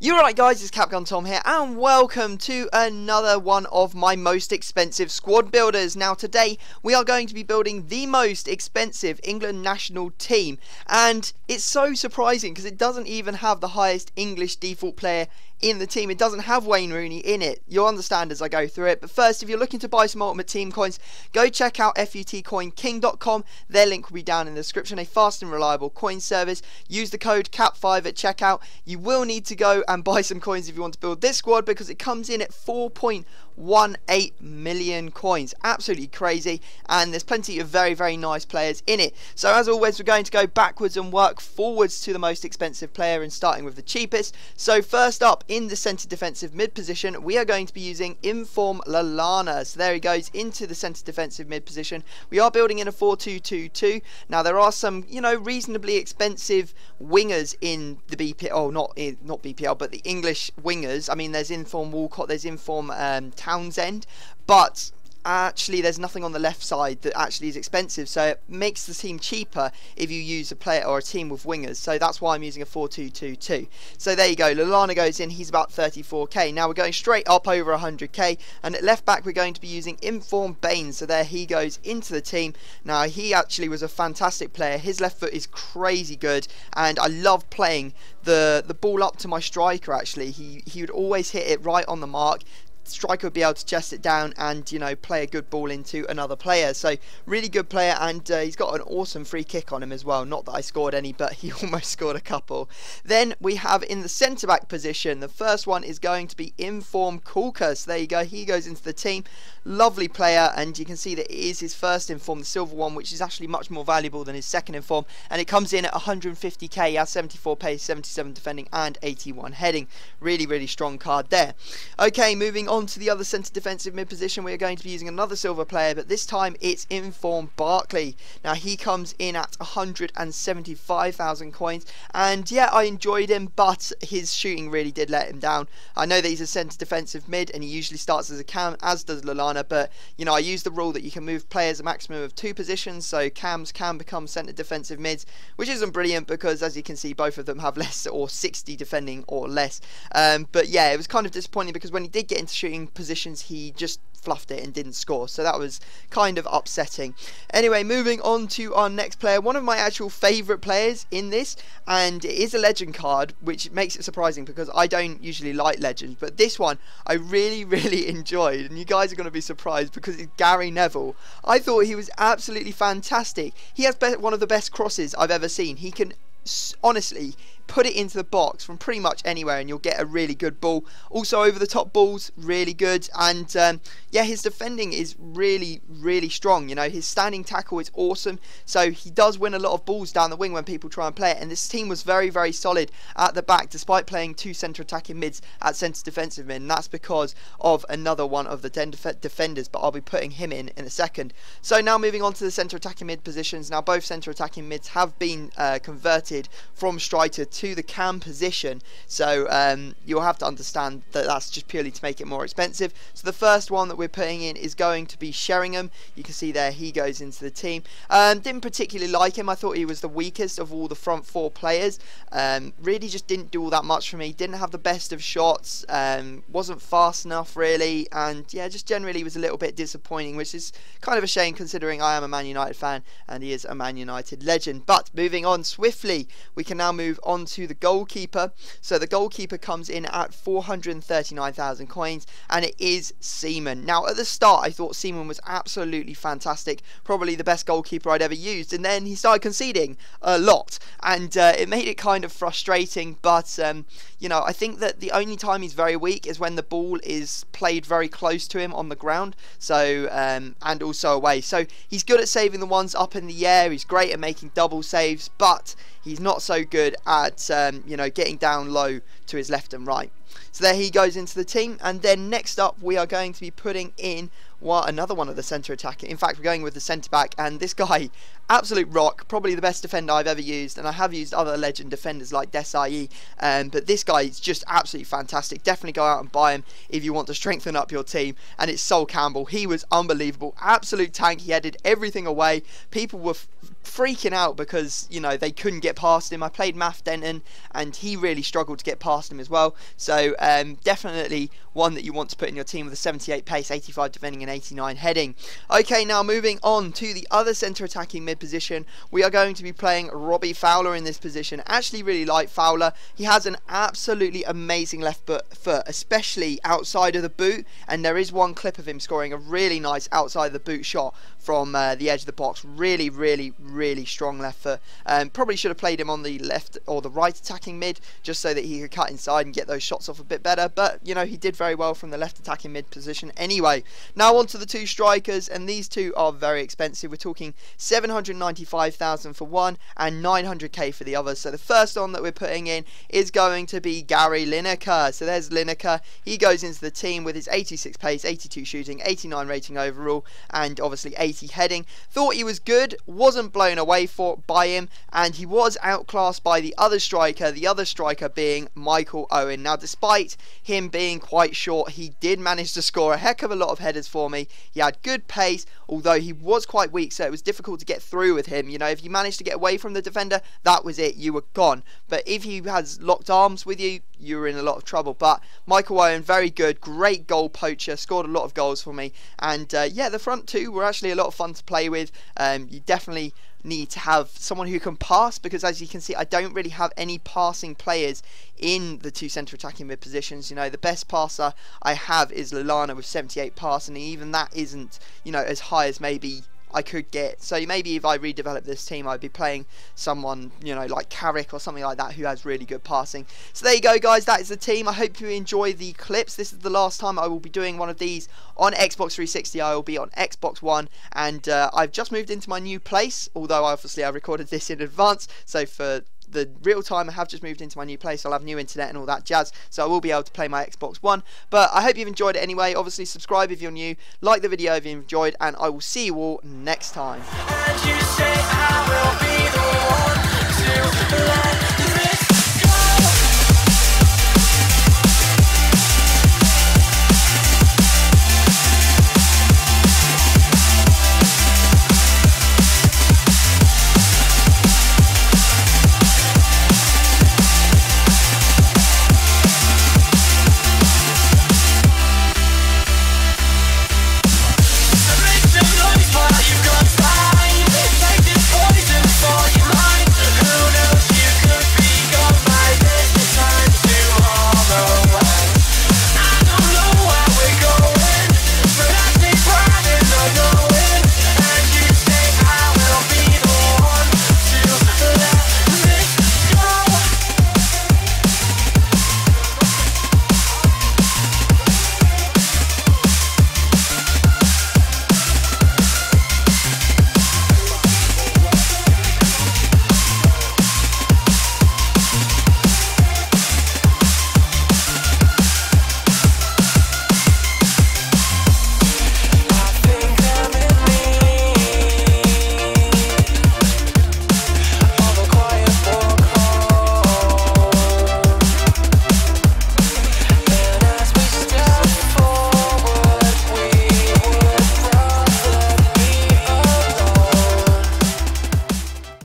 You're right guys, it's Capgun Tom here and welcome to another one of my most expensive squad builders. Now today we are going to be building the most expensive England national team, and it's so surprising because it doesn't even have the highest English default player in the team. It doesn't have Wayne Rooney in it. You'll understand as I go through it. But first, if you're looking to buy some Ultimate Team coins, go check out futcoinking.com. Their link will be down in the description. A fast and reliable coin service. Use the code CAP5 at checkout. You will need to go and buy some coins if you want to build this squad, because it comes in at 4.18 million coins. Absolutely crazy, and there's plenty of very nice players in it. So as always, we're going to go backwards and work forwards to the most expensive player, and starting with the cheapest. So first up, in the centre defensive mid position, we are going to be using Inform Lallana. So there he goes into the centre defensive mid position. We are building in a 4-2-2-2. Now there are some, reasonably expensive wingers in the BPL. Oh, not BPL, but the English wingers. I mean, there's Inform Walcott, there's Inform Townsend, but actually there's nothing on the left side that actually is expensive, so it makes the team cheaper if you use a player or a team with wingers. So that's why I'm using a 4-2-2-2. So there you go, Lallana goes in, he's about 34k. Now we're going straight up over 100k, and at left back we're going to be using Inform Baines. So there he goes into the team. Now he actually was a fantastic player. His left foot is crazy good, and I love playing the ball up to my striker. Actually, he would always hit it right on the mark. Striker would be able to chest it down and play a good ball into another player. So really good player, and he's got an awesome free kick on him as well. Not that I scored any, but he almost scored a couple. Then we have in the centre back position, the first one is going to be Inform Kulka. So there you go, he goes into the team. Lovely player, and you can see that it is his first Inform, the silver one, which is actually much more valuable than his second Inform, and it comes in at 150k. He has 74 pace, 77 defending and 81 heading. Really strong card there. Okay, moving on to the other centre defensive mid position, we are going to be using another silver player, but this time it's Inform Barkley. Now he comes in at 175,000 coins, and yeah, I enjoyed him, but his shooting really did let him down. I know that he's a centre defensive mid and he usually starts as a cam, as does Lallana, but I use the rule that you can move players a maximum of 2 positions, so cams can become centre defensive mids, which isn't brilliant because as you can see both of them have less or 60 defending or less. But yeah, it was kind of disappointing because when he did get into shooting positions he just fluffed it and didn't score, so that was kind of upsetting. Anyway, moving on to our next player, one of my actual favourite players in this, and it is a legend card, which makes it surprising because I don't usually like legends, but this one I really enjoyed, and you guys are going to be surprised because it's Gary Neville. I thought he was absolutely fantastic. He has one of the best crosses I've ever seen. He can honestly put it into the box from pretty much anywhere and you'll get a really good ball. Also over the top balls, really good, and yeah, his defending is really strong. His standing tackle is awesome, so he does win a lot of balls down the wing when people try and play it, and this team was very solid at the back despite playing 2 centre attacking mids at centre defensive mid, and that's because of another one of the 10 defenders, but I'll be putting him in a second. So now moving on to the centre attacking mid positions. Now both centre attacking mids have been converted from striker to the cam position, so you'll have to understand that that's just purely to make it more expensive. So the first one that we're putting in is going to be Sheringham. You can see there he goes into the team. Didn't particularly like him. I thought he was the weakest of all the front 4 players. Really just didn't do all that much for me. Didn't have the best of shots, wasn't fast enough really, and yeah, just generally was a little bit disappointing, which is kind of a shame considering I am a Man United fan and he is a Man United legend. But moving on swiftly, we can now move on to the goalkeeper. So the goalkeeper comes in at 439,000 coins, and it is Seaman. Now at the start I thought Seaman was absolutely fantastic, probably the best goalkeeper I'd ever used, and then he started conceding a lot, and it made it kind of frustrating. But I think that the only time he's very weak is when the ball is played very close to him on the ground, so and also away. So he's good at saving the ones up in the air, he's great at making double saves, but he's not so good at getting down low to his left and right. So there he goes into the team, and then next up we are going to be putting in another one of the centre attacker. In fact, we're going with the centre back, and this guy, absolute rock, probably the best defender I've ever used, and I have used other legend defenders like Desai, but this guy is just absolutely fantastic. Definitely go out and buy him if you want to strengthen up your team, and it's Sol Campbell. He was unbelievable, absolute tank. He headed everything away. People were freaking out because, you know, they couldn't get past him. I played Math Denton and he really struggled to get past him as well. So definitely one that you want to put in your team with a 78 pace, 85 defending and 89 heading. Okay, now moving on to the other centre attacking mid position, we are going to be playing Robbie Fowler in this position. Actually really like Fowler. He has an absolutely amazing left foot, especially outside of the boot, and there is one clip of him scoring a really nice outside of the boot shot from the edge of the box. Really strong left foot. Probably should have played him on the left or the right attacking mid just so that he could cut inside and get those shots off a bit better, but you know, he did very well from the left attacking mid position anyway. Now on to the two strikers, and these two are very expensive. We're talking 795,000 for one and 900k for the other. So the first one that we're putting in is going to be Gary Lineker. So there's Lineker. He goes into the team with his 86 pace, 82 shooting, 89 rating overall, and obviously 80 heading. Thought he was good, wasn't blown away by him, and he was outclassed by the other striker being Michael Owen. Now despite him being quite short, he did manage to score a heck of a lot of headers for me. He had good pace, although he was quite weak, so it was difficult to get through with him. You know, if you managed to get away from the defender, that was it, you were gone. But if he has locked arms with you, you were in a lot of trouble. But Michael Owen, very good, great goal poacher, scored a lot of goals for me. And yeah, the front two were actually a lot of fun to play with. You definitely need to have someone who can pass, because as you can see, I don't really have any passing players in the two centre attacking mid positions. You know, the best passer I have is Lallana with 78 pass, and even that isn't, you know, as high as maybe I could get. So maybe if I redevelop this team, I'd be playing someone, you know, like Carrick or something like that, who has really good passing. So there you go, guys, that is the team. I hope you enjoy the clips. This is the last time I will be doing one of these on Xbox 360. I will be on Xbox One, and I've just moved into my new place, although obviously I recorded this in advance, so for the real time I have just moved into my new place. I'll have new internet and all that jazz, so I will be able to play my Xbox One. But I hope you've enjoyed it anyway. Obviously subscribe if you're new, like the video if you enjoyed, and I will see you all next time. And you say I will be the one to